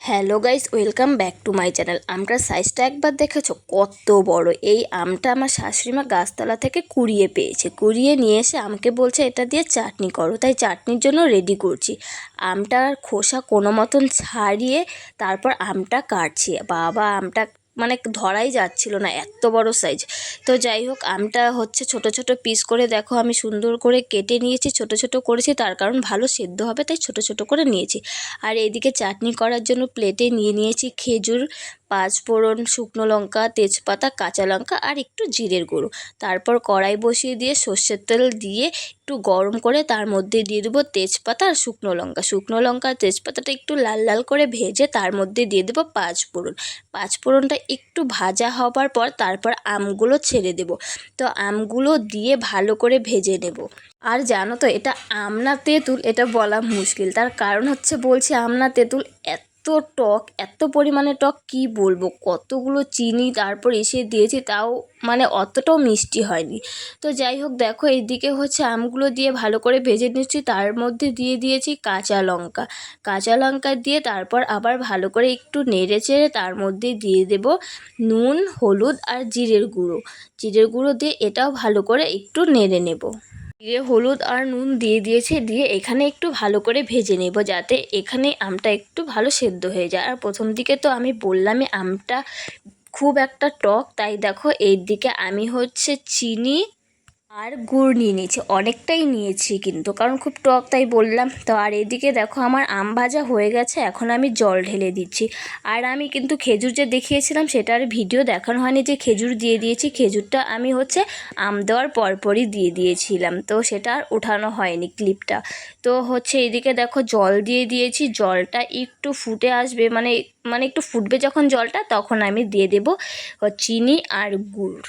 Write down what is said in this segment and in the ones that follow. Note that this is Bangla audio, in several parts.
Hello guys, welcome back to my channel. আমটার সাইজটা একবার দেখেছো কত বড়? এই আমটা আমার শাশুড়িমা গাছতলা থেকে কুড়িয়ে পেয়েছে। কুড়িয়ে নিয়ে এসে আমাকে বলছে এটা দিয়ে চাটনি করো, তাই চাটনির জন্য রেডি করছি। আমটার খোসা কোনো মতন ছাড়িয়ে তারপর আমটা কাটছি। বাবা, আমটা মানে ধরাই যাচ্ছিল না, এত বড় সাইজ। তো যাই হোক, আমটা হচ্ছে ছোট ছোট পিস করে দেখো আমি সুন্দর করে কেটে নিয়েছি। ছোট ছোট করেছি তার কারণ ভালো সেদ্ধ হবে, তাই ছোট ছোট করে নিয়েছি। আর এদিকে চাটনি করার জন্য প্লেটে নিয়ে নিয়েছি খেজুর, পাঁচফোড়ন, শুকনো লঙ্কা, তেজপাতা, কাঁচা লঙ্কা আর একটু জিরের গুঁড়ো। তারপর কড়াই বসিয়ে দিয়ে সর্ষের তেল দিয়ে একটু গরম করে তার মধ্যে দিয়ে দেবো তেজপাতা আর শুকনো লঙ্কা। শুকনো লঙ্কা আর তেজপাতাটা একটু লাল লাল করে ভেজে তার মধ্যে দিয়ে দেবো পাঁচফোড়ন। পাঁচফোড়নটা একটু ভাজা হবার পর তারপর আমগুলো ছেড়ে দেব। তো আমগুলো দিয়ে ভালো করে ভেজে নেব। আর জানো তো, এটা আম না তেঁতুল এটা বলা মুশকিল। তার কারণ হচ্ছে বলছি আম না তেঁতুল, এত টক, এত পরিমাণে টক কি বলবো। কতগুলো চিনি তারপর এসে দিয়েছি, তাও মানে অতটাও মিষ্টি হয়নি। তো যাই হোক, দেখো এইদিকে হচ্ছে আমগুলো দিয়ে ভালো করে ভেজে নিচ্ছি। তার মধ্যে দিয়ে দিয়েছি কাঁচা লঙ্কা। কাঁচা লঙ্কা দিয়ে তারপর আবার ভালো করে একটু নেড়ে চেড়ে তার মধ্যে দিয়ে দেব নুন, হলুদ আর জিরের গুঁড়ো। জিরের গুঁড়ো দিয়ে এটাও ভালো করে একটু নেড়ে নেব। জিরে, হলুদ আর নুন দিয়ে দিয়েছি, দিয়ে এখানে একটু ভালো করে ভেজে নেব যাতে এখানে আমটা একটু ভালো সেদ্ধ হয়ে যায়। আর প্রথম দিকে তো আমি বললামই আমটা খুব একটা টক, তাই দেখো এই দিকে আমি হচ্ছে চিনি আর গুড় নিয়ে নিয়েছি। অনেকটাই নিয়েছি কিন্তু, কারণ খুব টক তাই বললাম। তো আর এদিকে দেখো আমার আম ভাজা হয়ে গেছে, এখন আমি জল ঢেলে দিচ্ছি। আর আমি কিন্তু খেজুর যে দেখিয়েছিলাম সেটার ভিডিও দেখানো হয়নি, যে খেজুর দিয়ে দিয়েছি। খেজুরটা আমি হচ্ছে আম দেওয়ার পরপরই দিয়ে দিয়েছিলাম, তো সেটা আর ওঠানো হয়নি ক্লিপটা। তো হচ্ছে এদিকে দেখো জল দিয়ে দিয়েছি। জলটা একটু ফুটে আসবে, মানে মানে একটু ফুটবে যখন জলটা, তখন আমি দিয়ে দেবো চিনি আর গুড়।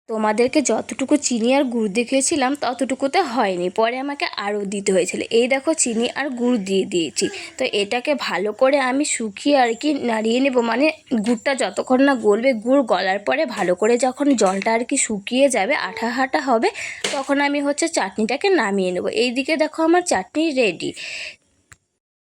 তোমাদেরকে যতটুকু চিনি আর গুড় দেখিয়েছিলাম ততটুকুতে হয়নি, পরে আমাকে আরও দিতে হয়েছিল। এই দেখো চিনি আর গুড় দিয়ে দিয়েছি। তো এটাকে ভালো করে আমি শুকিয়ে আর কি নাড়িয়ে নেব, মানে গুড়টা যতক্ষণ না গলবে। গুড় গলার পরে ভালো করে যখন জলটা আর কি শুকিয়ে যাবে, আঠা আঠা হবে, তখন আমি হচ্ছে চাটনিটাকে নামিয়ে নেব। এইদিকে দেখো আমার চাটনি রেডি।